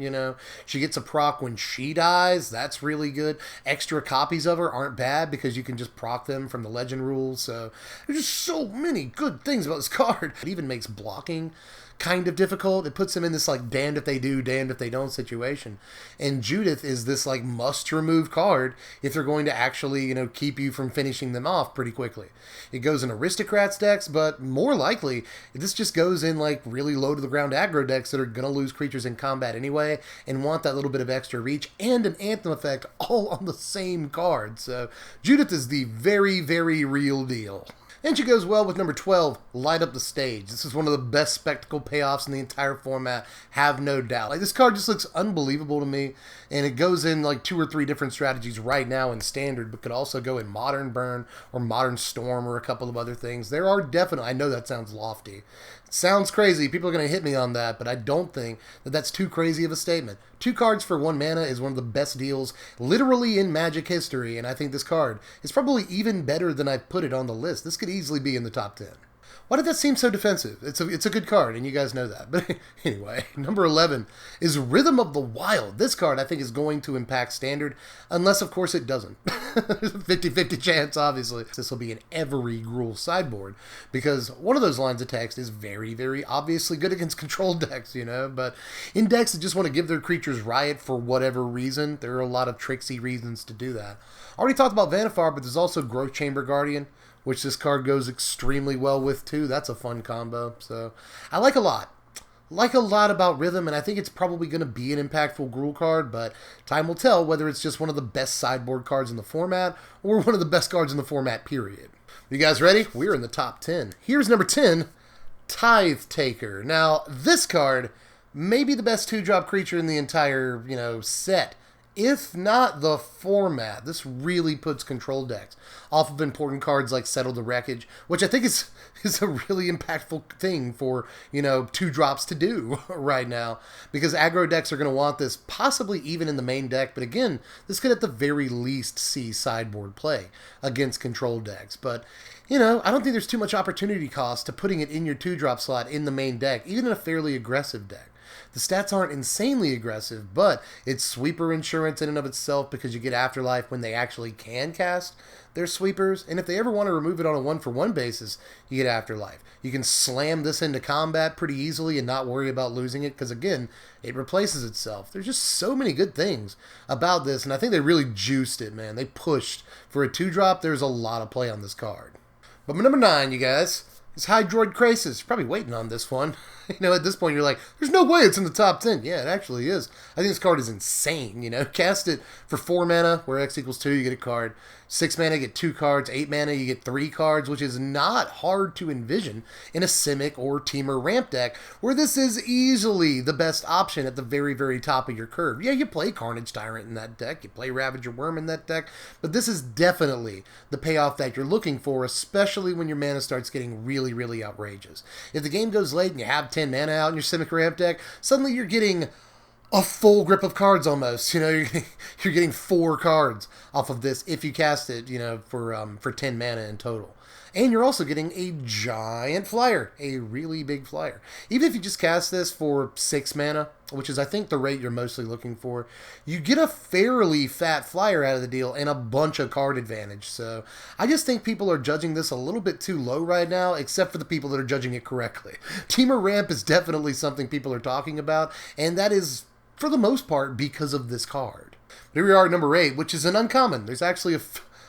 She gets a proc when she dies. That's really good. Extra copies of her aren't bad because you can just proc them from the legend rules. So there's just so many good things about this card. It even makes blocking kind of difficult. It puts him in this damned if they do, damned if they don't situation. And Judith is this must remove card if they're going to actually, keep you from finishing them off pretty quickly. It goes in aristocrats decks, but more likely this just goes in really low to the ground aggro decks that are going to lose creatures in combat anyway and want that little bit of extra reach and an anthem effect all on the same card. So Judith is the very, very real deal. And she goes well with number 12, Light Up the Stage. This is one of the best spectacle payoffs in the entire format, have no doubt. This card just looks unbelievable to me, and it goes in 2 or 3 different strategies right now in Standard, but could also go in Modern Burn or Modern Storm or a couple of other things. There are definitely, I know that sounds lofty. It sounds crazy, people are going to hit me on that, but I don't think that that's too crazy of a statement. 2 cards for 1 mana is one of the best deals literally in Magic history, and I think this card is probably even better than I put it on the list. This could easily be in the top 10. Why did that seem so defensive? It's a good card, and you guys know that. But anyway, number 11 is Rhythm of the Wild. This card, I think, is going to impact Standard, unless, of course, it doesn't. There's a 50-50 chance, obviously. This will be in every Gruul sideboard, because one of those lines of text is very, very obviously good against control decks, But in decks that just want to give their creatures riot for whatever reason, there are a lot of tricksy reasons to do that. I already talked about Vanafire, but there's also Growth Chamber Guardian, which this card goes extremely well with too. That's a fun combo. So I like a lot. Like a lot about Rhythm, and I think it's probably going to be an impactful Gruul card, but time will tell whether it's just one of the best sideboard cards in the format or one of the best cards in the format, period. You guys ready? We're in the top 10. Here's number 10, Tithetaker. Now, this card may be the best 2-drop creature in the entire, set. If not the format. This really puts control decks off of important cards like Settle the Wreckage, which I think is a really impactful thing for, 2 drops to do right now, because aggro decks are going to want this, possibly even in the main deck, but again, this could at the very least see sideboard play against control decks. But, I don't think there's too much opportunity cost to putting it in your 2-drop slot in the main deck, even in a fairly aggressive deck. The stats aren't insanely aggressive, but it's sweeper insurance in and of itself because you get Afterlife when they actually can cast their sweepers, and if they ever want to remove it on a 1-for-1 basis, you get Afterlife. You can slam this into combat pretty easily and not worry about losing it because, again, it replaces itself. There's just so many good things about this, and I think they really juiced it, man. They pushed. For a 2-drop, there's a lot of play on this card. But my number 9, you guys, is Hydroid Crisis. You're probably waiting on this one. At this point, you're like, there's no way it's in the top 10. Yeah, it actually is. I think this card is insane, Cast it for 4 mana, where X equals 2, you get a card. 6 mana, you get 2 cards. 8 mana, you get 3 cards, which is not hard to envision in a Simic or Temur ramp deck, where this is easily the best option at the very, very top of your curve. Yeah, you play Carnage Tyrant in that deck, you play Ravager Worm in that deck, but this is definitely the payoff that you're looking for, especially when your mana starts getting really, really outrageous. If the game goes late and you have 10 mana out in your Simic ramp deck, suddenly you're getting a full grip of cards almost. You're getting 4 cards off of this if you cast it, for 10 mana in total. And you're also getting a giant flyer, a really big flyer. Even if you just cast this for 6 mana, which is I think the rate you're mostly looking for, you get a fairly fat flyer out of the deal and a bunch of card advantage. So I just think people are judging this a little bit too low right now, except for the people that are judging it correctly. Temur Ramp is definitely something people are talking about, and that is, for the most part, because of this card. Here we are at number 8, which is an uncommon. There's actually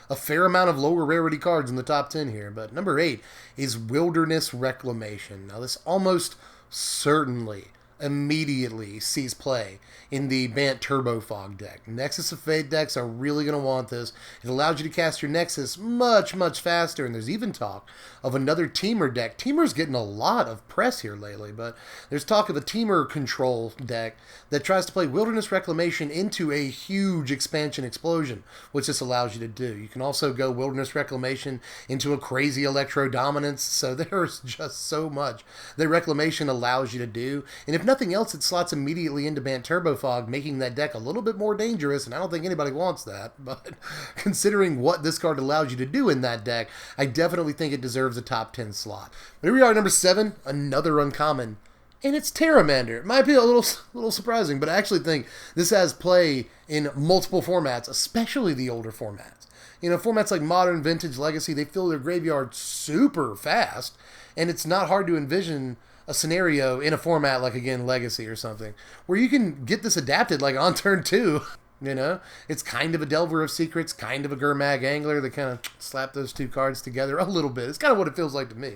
a fair amount of lower rarity cards in the top 10 here, but number 8 is Wilderness Reclamation. Now, this almost certainly immediately sees play in the Bant Turbo Fog deck. Nexus of Fate decks are really going to want this. It allows you to cast your Nexus much, much faster, and there's even talk of another Teamer deck. Teamer's getting a lot of press here lately, but there's talk of a Teamer control deck that tries to play Wilderness Reclamation into a huge expansion explosion, which this allows you to do. You can also go Wilderness Reclamation into a crazy Electrodominance, so there's just so much that Reclamation allows you to do, and if nothing else, it slots immediately into Bant Turbo Fog, making that deck a little bit more dangerous, and I don't think anybody wants that, but considering what this card allows you to do in that deck, I definitely think it deserves a top 10 slot. But here we are, number 7, another uncommon, and it's Terra Mandor. It might be a little surprising, but I actually think this has play in multiple formats, especially the older formats. You know, formats like Modern, Vintage, Legacy, they fill their graveyard super fast, and it's not hard to envision a scenario in a format like, again, Legacy or something, where you can get this adapted like on turn 2. You know, it's kind of a Delver of Secrets, kind of a Gurmag Angler. They kind of slap those two cards together a little bit. It's kind of what it feels like to me.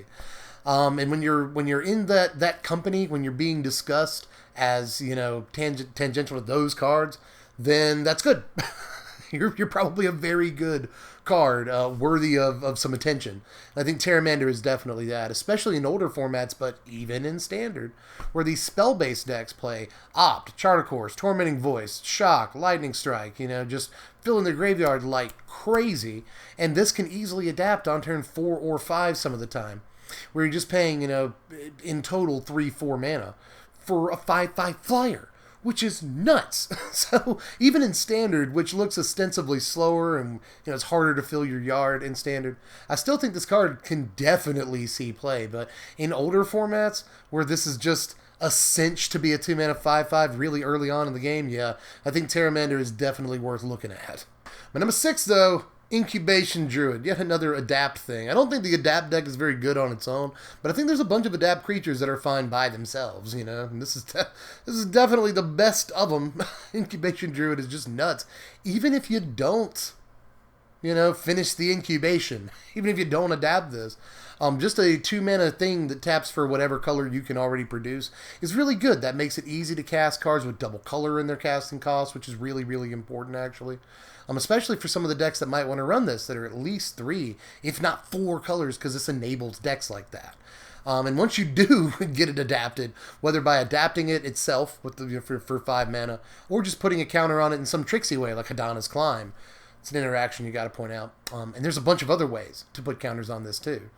And when you're in that company, when you're being discussed as, you know, tangential to those cards, then that's good. You're probably a very good card, worthy of some attention. And I think Terra Mandor is definitely that, especially in older formats, but even in Standard, where these spell-based decks play Opt, Charter Course, Tormenting Voice, Shock, Lightning Strike, you know, just filling their graveyard like crazy. And this can easily adapt on turn 4 or 5 some of the time, where you're just paying, you know, in total 3-4 mana for a 5/5 flyer, which is nuts. So even in Standard, which looks ostensibly slower and, you know, it's harder to fill your yard in Standard, I still think this card can definitely see play. But in older formats, where this is just a cinch to be a 2-mana 5/5 really early on in the game, yeah, I think Terra Mandor is definitely worth looking at. My number 6, though, Incubation Druid, yet another adapt thing. I don't think the adapt deck is very good on its own, but I think there's a bunch of adapt creatures that are fine by themselves, you know, and this is definitely the best of them. Incubation Druid is just nuts. Even if you don't, you know, finish the incubation, even if you don't adapt this, just a 2-mana thing that taps for whatever color you can already produce is really good. That makes it easy to cast cards with double color in their casting cost, which is really, really important, actually. Especially for some of the decks that might want to run this, that are at least 3, if not 4 colors, because this enables decks like that. And once you do get it adapted, whether by adapting it itself with for 5 mana, or just putting a counter on it in some tricksy way, like Hadana's Climb, it's an interaction you got to point out. And there's a bunch of other ways to put counters on this too.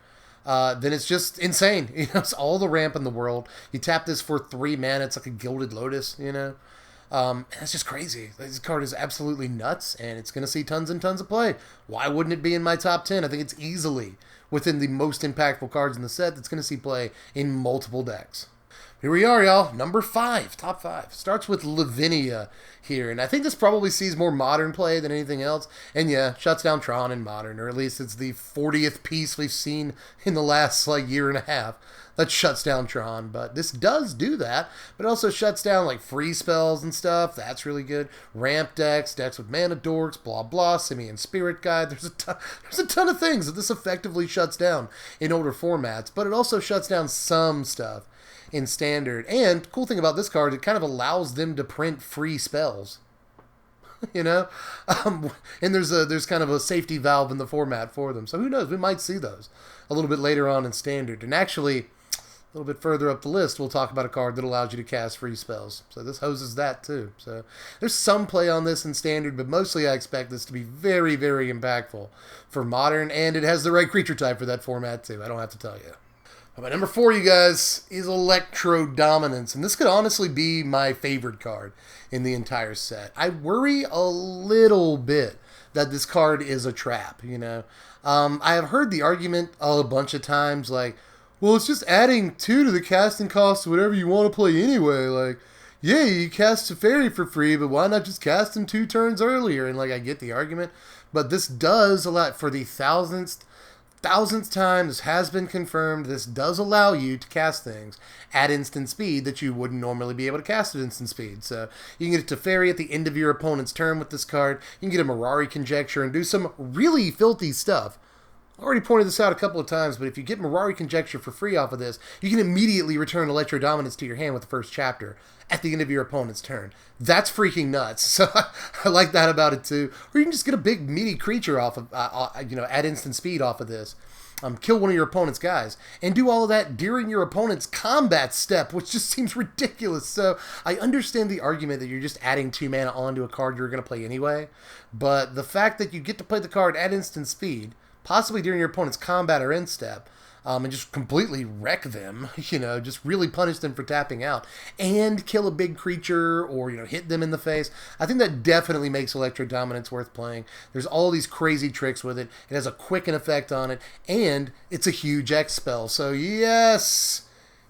Then it's just insane. You know, it's all the ramp in the world. You tap this for 3 mana, it's like a Gilded Lotus, you know. That's just crazy. This card is absolutely nuts, and it's going to see tons and tons of play. Why wouldn't it be in my top 10? I think it's easily within the most impactful cards in the set that's going to see play in multiple decks. Here we are, y'all. Number 5, top 5. Starts with Lavinia here, and I think this probably sees more Modern play than anything else. And yeah, shuts down Tron in Modern, or at least it's the 40th piece we've seen in the last, like, year and a half that shuts down Tron. But this does do that, but it also shuts down, like, free spells and stuff. That's really good. Ramp decks, decks with mana dorks, blah, blah, Simian Spirit Guide. There's a ton of things that this effectively shuts down in older formats, but it also shuts down some stuff in Standard. And cool thing about this card, it kind of allows them to print free spells. You know? And there's kind of a safety valve in the format for them. So who knows? We might see those a little bit later on in Standard. And actually, a little bit further up the list, we'll talk about a card that allows you to cast free spells. So this hoses that too. So there's some play on this in Standard, but mostly I expect this to be very, very impactful for Modern. And it has the right creature type for that format too. I don't have to tell you. My number 4, you guys, is Electrodominance, and this could honestly be my favorite card in the entire set. I worry a little bit that this card is a trap, you know. I have heard the argument a bunch of times, like, well, it's just adding 2 to the casting cost of whatever you want to play anyway. Like, yeah, you cast a fairy for free, but why not just cast them 2 turns earlier? And, like, I get the argument, but this does allow, for the thousandth time, this has been confirmed, this does allow you to cast things at instant speed that you wouldn't normally be able to cast at instant speed. So you can get a Teferi at the end of your opponent's turn with this card, you can get a Mirari Conjecture and do some really filthy stuff I already pointed this out a couple of times, but if you get Mirari Conjecture for free off of this, you can immediately return Electrodominance to your hand with the first chapter at the end of your opponent's turn. That's freaking nuts. So I like that about it too. Or you can just get a big meaty creature off of, add instant speed off of this. Kill one of your opponent's guys, and do all of that during your opponent's combat step, which just seems ridiculous. So I understand the argument that you're just adding 2 mana onto a card you're going to play anyway, but the fact that you get to play the card at instant speed, possibly during your opponent's combat or end step, and just completely wreck them, just really punish them for tapping out, and kill a big creature or, hit them in the face. I think that definitely makes Electrodominance worth playing. There's all these crazy tricks with it. It has a quicken effect on it, and it's a huge X spell. So yes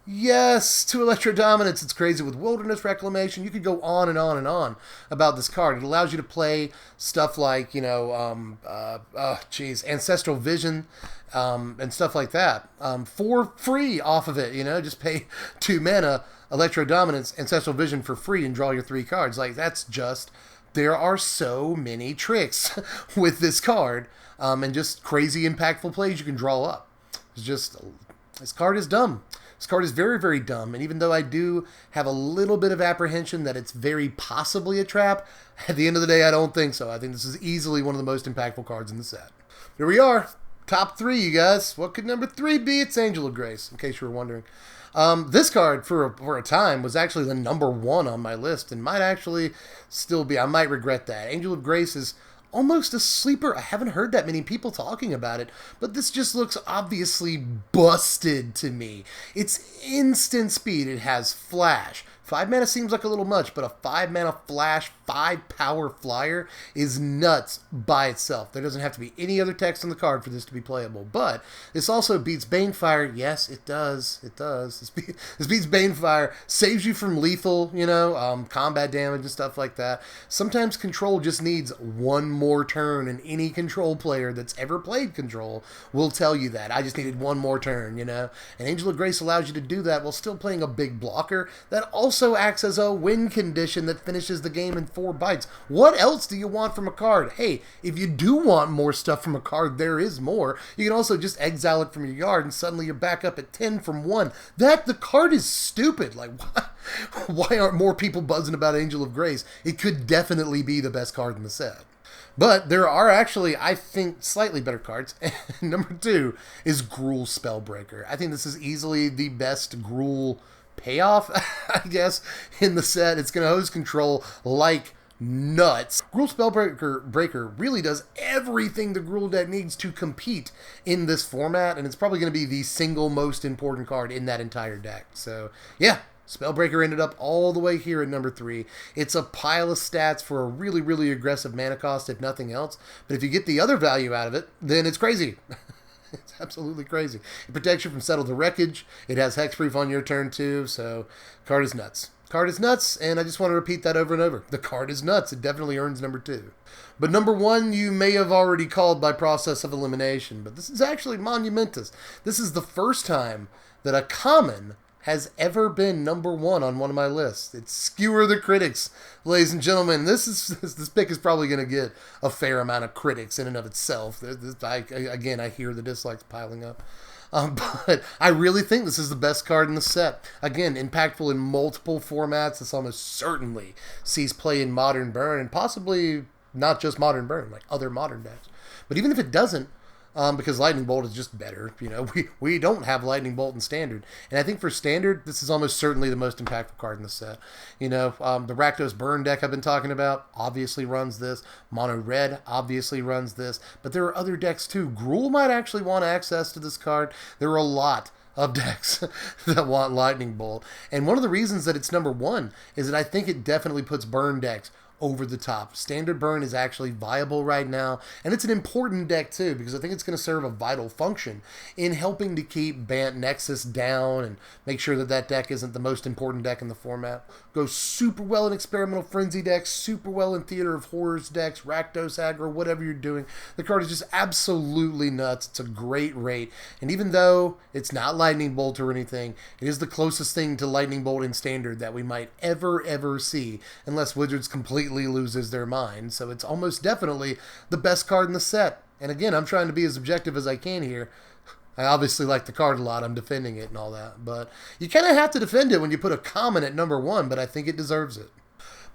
to Electrodominance. It's crazy with Wilderness Reclamation. You could go on and on and on about this card. It allows you to play stuff like, Ancestral Vision, and stuff like that, for free off of it, just pay 2 mana, Electrodominance, Ancestral Vision for free, and draw your 3 cards. Like, there are so many tricks with this card, and just crazy impactful plays you can draw up. This card is dumb. This card is very, very dumb, and even though I do have a little bit of apprehension that it's very possibly a trap, at the end of the day, I don't think so. I think this is easily one of the most impactful cards in the set. Here we are. Top 3, you guys. What could number 3 be? It's Angel of Grace, in case you were wondering. This card, for a time, was actually the number 1 on my list, and might actually still be. I might regret that. Angel of Grace is almost a sleeper. I haven't heard that many people talking about it, but this just looks obviously busted to me. It's instant speed. It has flash. 5 mana seems like a little much, but a 5 mana flash, 5 power flyer is nuts by itself. There doesn't have to be any other text on the card for this to be playable, but this also beats Banefire. Yes, it does. It does. This beats Banefire, saves you from lethal, combat damage and stuff like that. Sometimes control just needs one more turn, and any control player that's ever played control will tell you that. I just needed one more turn, And Angel of Grace allows you to do that while still playing a big blocker that also acts as a win condition that finishes the game in 4 bites. What else do you want from a card? Hey, if you do want more stuff from a card, there is more. You can also just exile it from your yard, and suddenly you're back up at 10 from 1. The card is stupid. Like, why aren't more people buzzing about Angel of Grace? It could definitely be the best card in the set. But there are actually, I think, slightly better cards. Number 2 is Gruul Spellbreaker. I think this is easily the best Gruul payoff, I guess, in the set. It's going to hose control like nuts. Gruul Spellbreaker really does everything the Gruul deck needs to compete in this format, and it's probably going to be the single most important card in that entire deck. So, yeah. Spellbreaker ended up all the way here at number 3. It's a pile of stats for a really, really aggressive mana cost, if nothing else. But if you get the other value out of it, then it's crazy. It's absolutely crazy. It protects you from Settle the Wreckage. It has Hexproof on your turn too, so card is nuts. Card is nuts, and I just want to repeat that over and over. The card is nuts. It definitely earns number 2. But number 1 you may have already called by process of elimination, but this is actually monumentous. This is the first time that a common has ever been number 1 on one of my lists. It's Skewer the Critics, ladies and gentlemen. This pick is probably going to get a fair amount of critics in and of itself. Again, I hear the dislikes piling up. But I really think this is the best card in the set. Again, impactful in multiple formats. This almost certainly sees play in Modern Burn, and possibly not just Modern Burn, like other Modern decks. But even if it doesn't, because Lightning Bolt is just better. We don't have Lightning Bolt in Standard. And I think for Standard, this is almost certainly the most impactful card in the set. The Rakdos Burn deck I've been talking about obviously runs this. Mono Red obviously runs this. But there are other decks too. Gruul might actually want access to this card. There are a lot of decks that want Lightning Bolt. And one of the reasons that it's number 1 is that I think it definitely puts Burn decks over the top. Standard Burn is actually viable right now, and it's an important deck too, because I think it's going to serve a vital function in helping to keep Bant Nexus down and make sure that that deck isn't the most important deck in the format. Goes super well in Experimental Frenzy decks, super well in Theater of Horrors decks, Rakdos aggro, whatever you're doing. The card is just absolutely nuts. It's a great rate, and even though it's not Lightning Bolt or anything, it is the closest thing to Lightning Bolt in Standard that we might ever see, unless Wizards completely loses their mind. So it's almost definitely the best card in the set. And again, I'm trying to be as objective as I can here. I obviously like the card a lot. I'm defending it and all that. But you kind of have to defend it when you put a common at number 1, but I think it deserves it.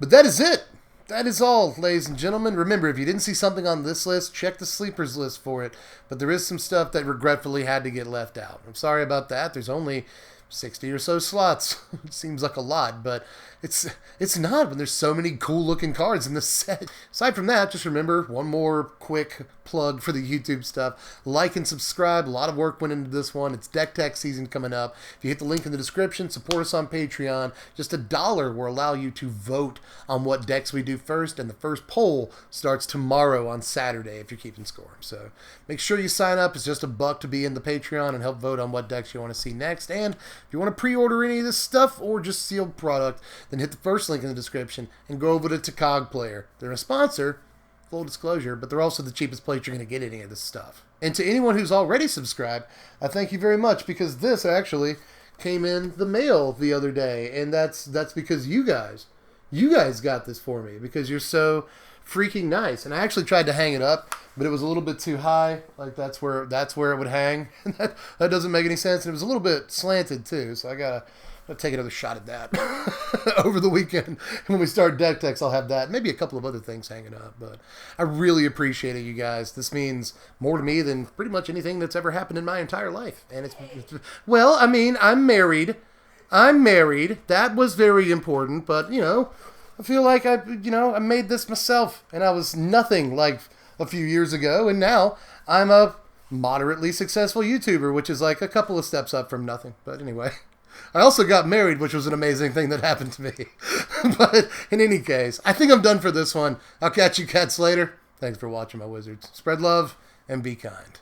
But that is it. That is all, ladies and gentlemen. Remember, if you didn't see something on this list, check the sleepers list for it. But there is some stuff that regretfully had to get left out. I'm sorry about that. There's only 60 or so slots. It seems like a lot, but it's not when there's so many cool-looking cards in the set. Aside from that, just remember, one more quick plug for the YouTube stuff. Like and subscribe. A lot of work went into this one. It's Deck Tech season coming up. If you hit the link in the description, support us on Patreon. Just $1 will allow you to vote on what decks we do first, and the first poll starts tomorrow on Saturday if you're keeping score. So make sure you sign up. It's just $1 to be in the Patreon and help vote on what decks you want to see next. And if you want to pre-order any of this stuff or just sealed product, then hit the first link in the description and go over to Cog Player. They're a sponsor, full disclosure, but they're also the cheapest place you're going to get any of this stuff. And to anyone who's already subscribed, I thank you very much, because this actually came in the mail the other day, and that's because you guys got this for me, because you're so freaking nice. And I actually tried to hang it up, but it was a little bit too high. Like that's where it would hang. And that doesn't make any sense. And it was a little bit slanted too, so I gotta take another shot at that over the weekend. And when we start Deck Techs, I'll have that. Maybe a couple of other things hanging up. But I really appreciate it, you guys. This means more to me than pretty much anything that's ever happened in my entire life. And it's well, I mean, I'm married. That was very important. But, you know, I feel like I made this myself. And I was nothing like a few years ago. And now I'm a moderately successful YouTuber, which is like a couple of steps up from nothing. But anyway, I also got married, which was an amazing thing that happened to me. But in any case, I think I'm done for this one. I'll catch you cats later. Thanks for watching, my wizards. Spread love and be kind.